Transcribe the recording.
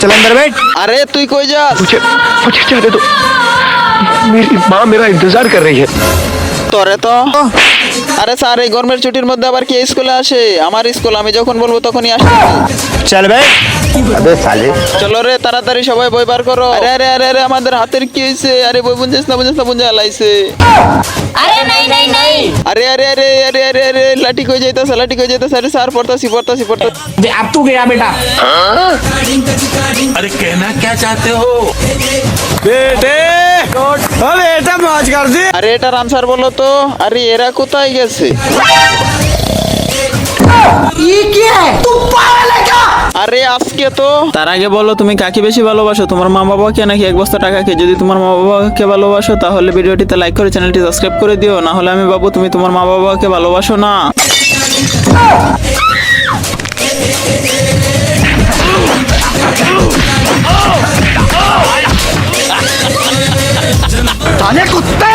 चल अंदर बैठ। আরে তুই কই যাস? मुझे मुझे जाने दो, मेरी माँ मेरा इंतजार कर रही है। তোরে তো আরে স্যার এই গরমের ছুটির মধ্যে আবার কি স্কুলে আসে? আমার স্কুল আমি যখন বলবো তখনই আসে। चल बैठ। अबे साले। চলো রে তাড়াতাড়ি সবাই বই বার করো। আরে আরে আরে আরে আমাদের হাতের কি হয়েছে? আরে বই বুঝছিস না বুঝা লাইছে। अरे नहीं नहीं नहीं আরে আরে আরে আরে আরে আরে লাঠি কই যাইতাছে আরে স্যার পড়তাছি। अब तू गया बेटा। अरे कहना क्या चाहते हो? बेटे बेटा मौज कर दी। আরে এটার আনসার বলো তো। আরে এরা কোথায় গেছে? ये क्या है? तू पागल है क्या? আরে আজকে তো তার আগে বলো তুমি কাকে বেশি ভালোবাসো, তোমার মা বাবাকে নাকি এক বস্তা টাকাকে? যদি তোমার মা বাবাকে ভালোবাসো তাহলে ভিডিওটিতে লাইক করে চ্যানেলটি সাবস্ক্রাইব করে দিও, না হলে আমি ভাববো তুমি তোমার মা বাবাকে ভালোবাসো না। साले कुत्ते।